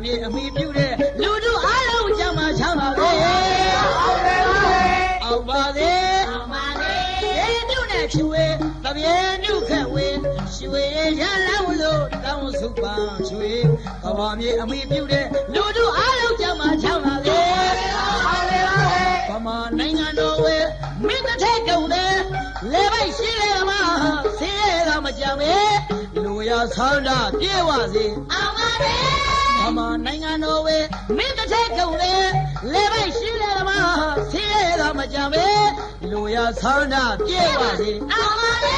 မြေအမိပြုတဲ့လူတို့အားလုံးကြမှာချမ်းပါလေအောင်ပါလေရေတုနဲ့ချွေတပြေနုခက်ဝေရွှေရလောင်းလို့တောင်းစုပန်းရွှေကဘာမြေအမိပြုတဲ့လူတို့အားလုံးကြမှာချမ်းပါလေဗမာနိုင်ငံတော်ဝေမင်းတစ်ထက်ကုန်တယ်လေပိုက်ရှိလေမှာဆေးရမကြမ်းပဲလူရဆန္ဒပြေဝစေအောင်ပါလေဗမာနိုင်ငံတော်ဝေမင်းတစ်ထက်ကုန်တယ်လေပိုက်ရှိလေမှာဆေးရမကြမ်းပဲလူရဆန္ဒပြေဝစေအောင်ပါလေ